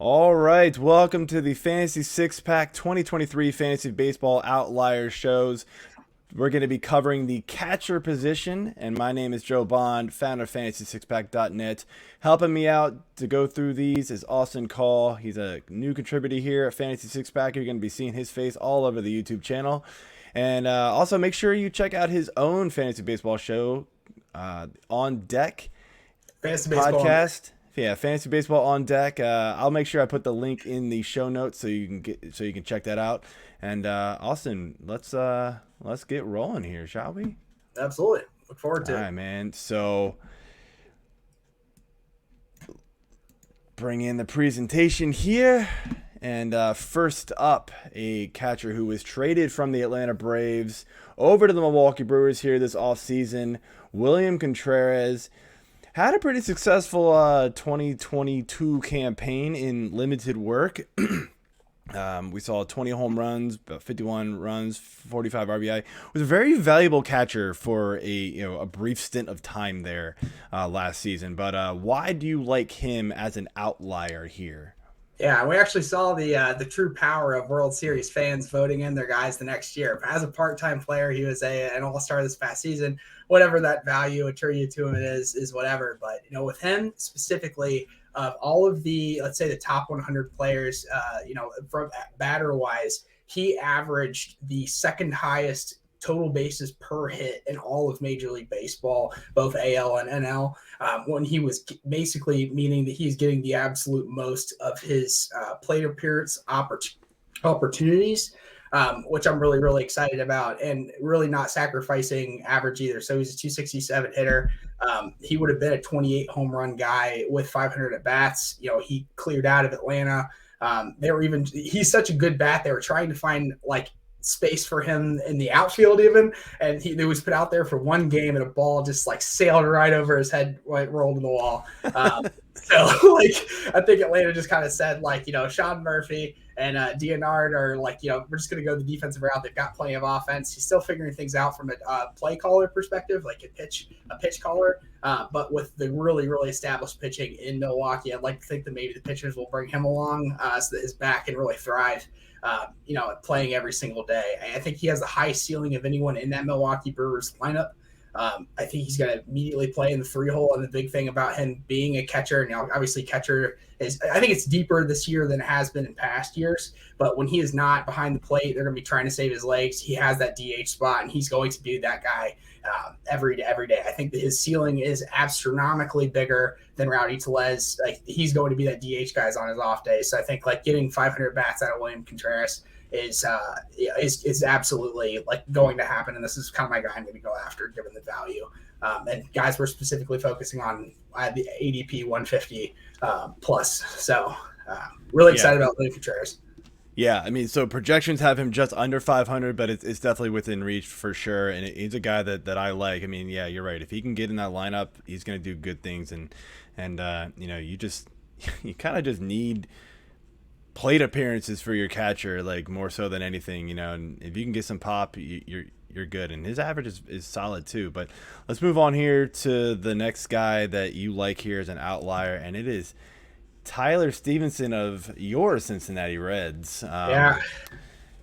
All right, welcome to the Fantasy Six Pack 2023 Fantasy Baseball Outlier shows. We're going to be covering the catcher position, and my name is Joe Bond, founder of FantasySixPack.net. Helping me out to go through these is Austin Cull. He's a new contributor here at Fantasy Six Pack. You're going to be seeing his face all over the YouTube channel. And also make sure you check out his own fantasy baseball show, On Deck Fantasy baseball on deck. podcast. Yeah, fantasy baseball on deck. I'll make sure I put the link in the show notes so you can check that out. And Austin, let's get rolling here, shall we? Absolutely. Look forward All to right, it. man. So bring in the presentation here. And first up, a catcher who was traded from the Atlanta Braves over to the Milwaukee Brewers here this offseason, William Contreras. Had a pretty successful 2022 campaign in limited work. We saw 20 home runs, about 51 runs, 45 RBI. Was a very valuable catcher for a brief stint of time there last season. But why do you like him as an outlier here? Yeah, we actually saw the true power of World Series fans voting in their guys the next year. As a part-time player, he was an all-star this past season. Whatever that value attributed to him is whatever. But with him specifically, of all of the, let's say, the top 100 players, from batter wise, he averaged the second highest total bases per hit in all of Major League Baseball, both AL and NL, when he was basically meaning that he's getting the absolute most of his plate appearance opportunities, which I'm really, really excited about, and really not sacrificing average either. So he's a 267 hitter. He would have been a 28 home run guy with 500 at bats. He cleared out of Atlanta. He's such a good bat. They were trying to find space for him in the outfield even, and he was put out there for one game and a ball just sailed right over his head, rolled in the wall. So I think Atlanta just kind of said Sean Murphy and Deonard are we're just going to go the defensive route. They've got plenty of offense. He's still figuring things out from a play caller perspective, like a pitch caller, but with the really, really established pitching in Milwaukee, I'd like to think that maybe the pitchers will bring him along so that his back can really thrive. Playing every single day. I think he has the highest ceiling of anyone in that Milwaukee Brewers lineup. I think he's going to immediately play in the 3-hole. And the big thing about him being a catcher, now obviously catcher is, I think it's deeper this year than it has been in past years. But when he is not behind the plate, they're going to be trying to save his legs. He has that DH spot, and he's going to be that guy every day. I think that his ceiling is astronomically bigger than Rowdy Tellez. He's going to be that DH guys on his off day. So I think getting 500 bats out of William Contreras is absolutely going to happen, and this is kind of my guy I'm going to go after given the value. And guys, we're specifically focusing on the ADP 150 plus. So really excited about William Contreras. Yeah, I mean, so projections have him just under 500, but it's definitely within reach for sure. And he's a guy that I like. I mean, yeah, you're right. If he can get in that lineup, he's going to do good things. And you kind of just need plate appearances for your catcher, more so than anything. And if you can get some pop, you're good. And his average is solid too. But let's move on here to the next guy that you like here as an outlier, and it is Tyler Stevenson of your Cincinnati Reds. Yeah.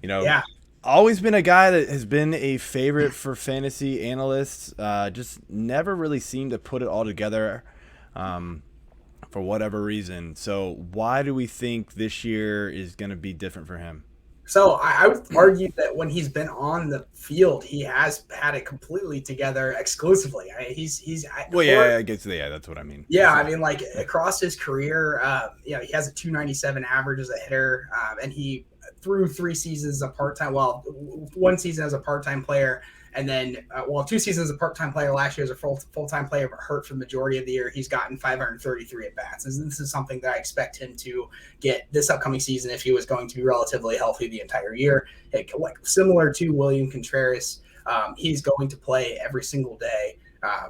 Yeah. Always been a guy that has been a favorite for fantasy analysts. Just never really seemed to put it all together for whatever reason. So why do we think this year is going to be different for him? So I would argue that when he's been on the field, he has had it completely together exclusively. He's well, yeah, I guess that's what I mean. Yeah, I mean, across his career, he has a 297 average as a hitter, and he through 3 seasons as a part-time. Well, 1 season as a part-time player, and then 2 seasons as a part-time player. Last year as a full-time player, but hurt for the majority of the year. He's gotten 533 at bats. And this is something that I expect him to get this upcoming season if he was going to be relatively healthy the entire year. Similar to William Contreras, he's going to play every single day.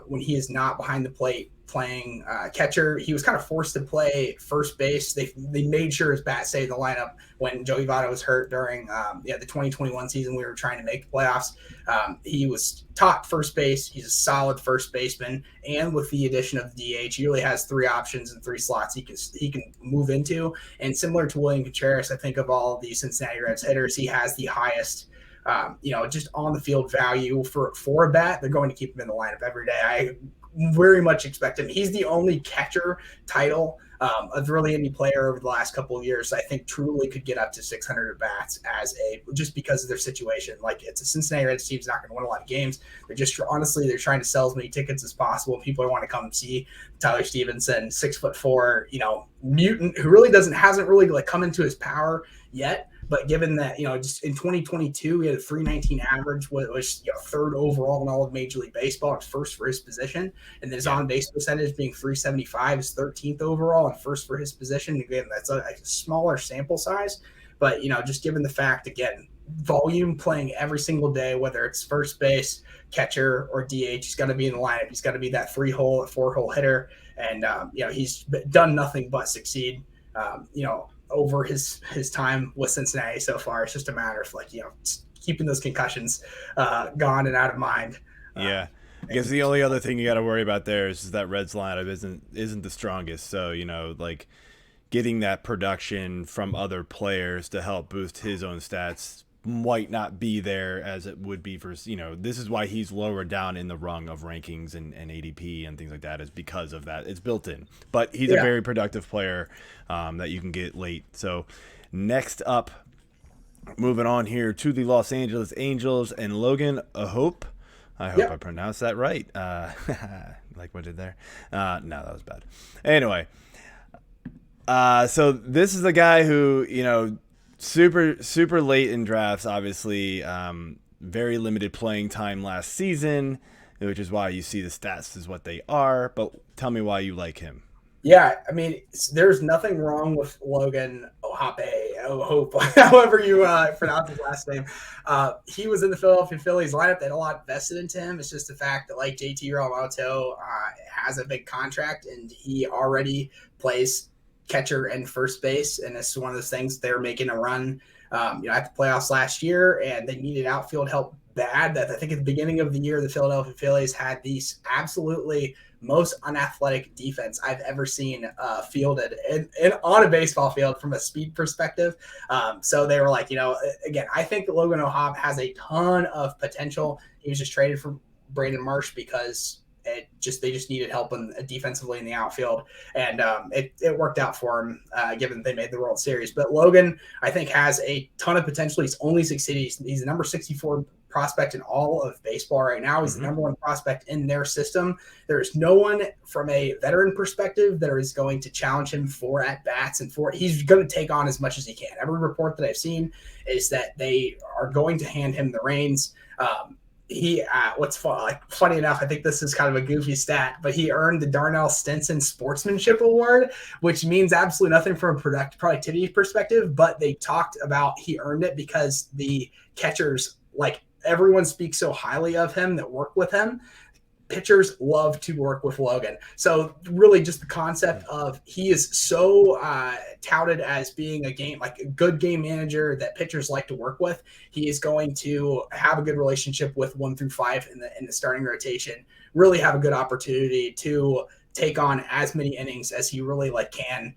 when he is not behind the plate playing catcher. He was kind of forced to play first base. They made sure his bat stayed in the lineup when Joey Votto was hurt during the 2021 season. We were trying to make the playoffs. He was top first base. He's a solid first baseman, and with the addition of DH, he really has 3 options and 3 slots he can move into. And similar to William Contreras, I think of all the Cincinnati Reds hitters, he has the highest just on the field value for a bat. They're going to keep him in the lineup every day. I very much expect him. He's the only catcher title of really any player over the last couple of years I think truly could get up to 600 at bats just because of their situation. Like, it's a Cincinnati Reds team's not going to win a lot of games. They're just honestly, they're trying to sell as many tickets as possible. People want to come see Tyler Stevenson, 6'4", mutant who really hasn't really like come into his power yet. But given that, just in 2022, he had a 319 average, was third overall in all of Major League Baseball, and first for his position. And his on-base percentage being 375 is 13th overall and first for his position. Again, that's a smaller sample size. But, just given the fact, again, volume playing every single day, whether it's first base, catcher, or DH, he's got to be in the lineup. He's got to be that 3-hole, 4-hole hitter. And, he's done nothing but succeed, over his time with Cincinnati so far. It's just a matter of keeping those concussions gone and out of mind. Yeah. I guess the only other thing you got to worry about there is that Reds lineup isn't the strongest. So, getting that production from other players to help boost his own stats might not be there as it would be for, this is why he's lower down in the rung of rankings and ADP and things like that, is because of that. It's built in. But he's a very productive player that you can get late. So next up, moving on here to the Los Angeles Angels and Logan O'Hoppe. I hope I pronounced that right. Like what I did there. No, that was bad. Anyway, so this is the guy who, super late in drafts, obviously. Very limited playing time last season, which is why you see the stats is what they are. But tell me why you like him. Yeah, I mean, there's nothing wrong with Logan O'Hoppe, however you pronounce his last name. He was in the Philadelphia Phillies lineup. They had a lot vested into him. It's just the fact that, like, JT Realmuto has a big contract, and he already plays catcher and first base, and it's one of those things. They're making a run at the playoffs last year, and they needed outfield help bad. That I think at the beginning of the year, the Philadelphia Phillies had these absolutely most unathletic defense I've ever seen fielded in on a baseball field from a speed perspective. So they were like, again, I think that Logan O'Hoppe has a ton of potential. He was just traded for Brandon Marsh because they just needed help defensively in the outfield, and it worked out for him, given that they made the World Series. But Logan, I think, has a ton of potential. He's only succeeded. He's the number 64 prospect in all of baseball right now. He's the number 1 prospect in their system. There's no one from a veteran perspective that is going to challenge him for at-bats, and he's going to take on as much as he can. Every report that I've seen is that they are going to hand him the reins. What's funny enough, I think this is kind of a goofy stat, but he earned the Darnell Stinson Sportsmanship Award, which means absolutely nothing from a productivity perspective, but they talked about he earned it because the catchers, like, everyone speaks so highly of him that work with him. Pitchers love to work with Logan. So really just the concept of he is so touted as being a good game manager that pitchers like to work with. He is going to have a good relationship with 1 through 5 in the starting rotation, really have a good opportunity to take on as many innings as he really can,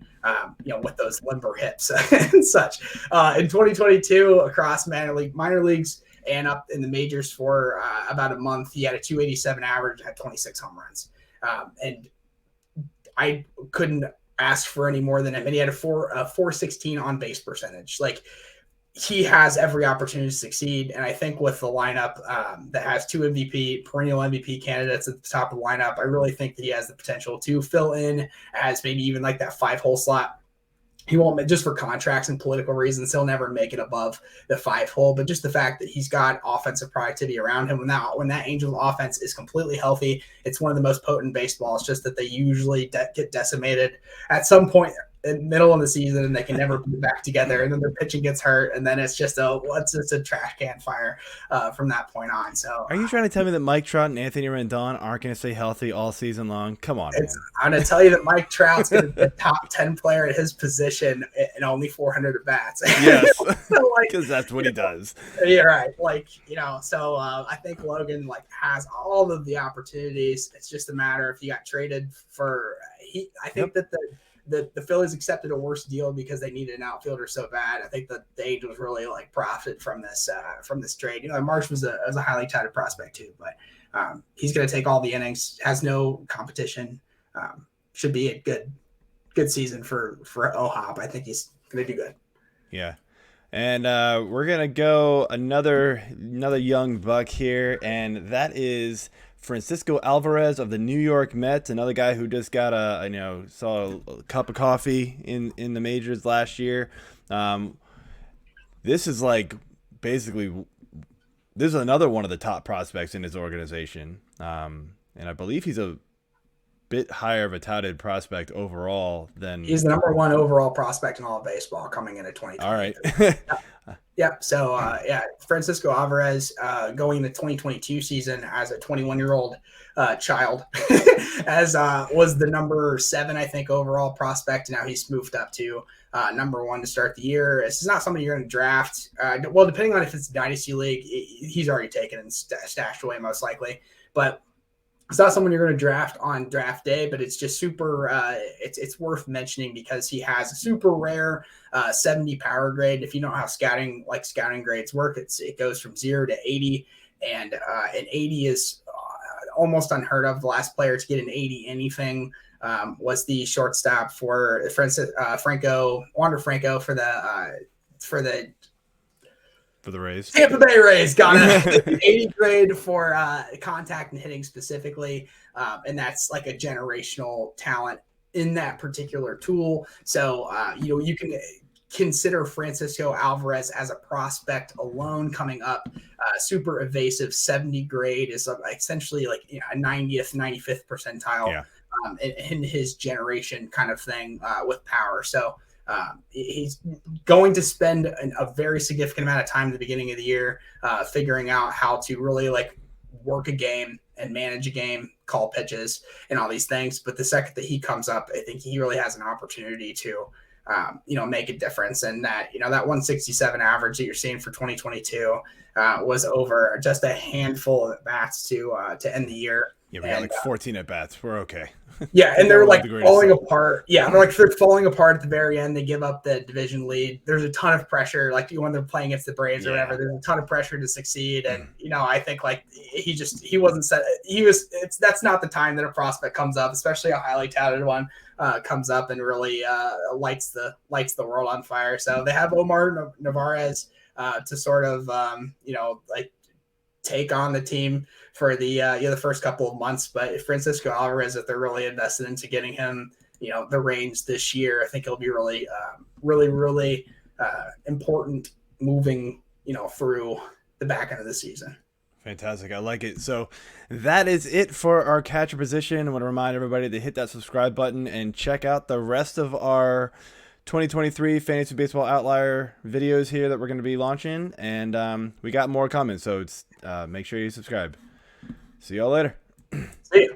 with those limber hips and such. In 2022, across minor leagues, and up in the majors for about a month, he had a 287 average, had 26 home runs. And I couldn't ask for any more than him. And he had a 416 on base percentage. Like, he has every opportunity to succeed. And I think with the lineup that has 2 perennial MVP candidates at the top of the lineup, I really think that he has the potential to fill in as maybe even like that 5-hole slot. He won't, just for contracts and political reasons, he'll never make it above the 5-hole. But just the fact that he's got offensive productivity around him, when that Angels offense is completely healthy, it's one of the most potent baseballs. Just that they usually get decimated at some point middle of the season and they can never put it back together, and then their pitching gets hurt, and then it's just a trash can fire from that point on. So are you trying to tell me that Mike Trout and Anthony Rendon aren't going to stay healthy all season long? Come on, man. I'm going to tell you that Mike Trout's going to be the top 10 player at his position in only 400 at bats. Yes, so, because that's what he does. Yeah, right. So I think Logan has all of the opportunities. It's just a matter if he got traded for. I think that the Phillies accepted a worse deal because they needed an outfielder so bad. I think that the Angels really profited from this trade. Marsh was a highly touted prospect too, but he's going to take all the innings. Has no competition. Should be a good season for O'Hoppe. I think he's going to do good. Yeah. And we're going to go another young buck here, and that is Francisco Alvarez of the New York Mets, another guy who just got saw a cup of coffee in the majors last year. This is basically another one of the top prospects in his organization. And I believe he's a bit higher of a touted prospect overall than he's the number one overall prospect in all of baseball coming into 2020. All right. Yep. So, Francisco Alvarez going into 2022 season as a 21-year-old child, as was the number 7, I think, overall prospect. Now he's moved up to number 1 to start the year. This is not somebody you're going to draft. Well, depending on if it's a dynasty league, he's already taken and stashed away most likely. But it's not someone you're going to draft on draft day, but it's just super. It's worth mentioning because he has a super rare 70 power grade. If you know how scouting grades work, it goes from 0 to 80, and an 80 is almost unheard of. The last player to get an 80 anything was the shortstop for Wander Franco for the Rays. Tampa Bay Rays got an 80 grade for contact and hitting specifically, and that's like a generational talent in that particular tool. So you can consider Francisco Alvarez as a prospect alone coming up. Super evasive 70 grade is essentially a 90th, 95th percentile in his generation kind of thing with power. So he's going to spend a very significant amount of time at the beginning of the year figuring out how to really work a game and manage a game, call pitches, and all these things. But the second that he comes up, I think he really has an opportunity to make a difference. And that 167 average that you're seeing for 2022 was over just a handful of bats to end the year. Yeah, we got 14 at bats. We're okay. Yeah, and they're falling apart. Yeah, they're falling apart at the very end. They give up the division lead. There's a ton of pressure, when they're playing against the Braves or whatever. There's a ton of pressure to succeed, and I think he wasn't set. That's not the time that a prospect comes up, especially a highly touted one comes up and really lights the world on fire. So they have Omar Narvaez to sort of take on the team for the first couple of months. But Francisco Alvarez, if they're really invested into getting him, the range this year, I think it'll be really, really important moving, through the back end of the season. Fantastic. I like it. So that is it for our catcher position. I want to remind everybody to hit that subscribe button and check out the rest of our 2023 Fantasy Baseball Outlier videos here that we're going to be launching. And we got more coming. So make sure you subscribe. See y'all later. See ya.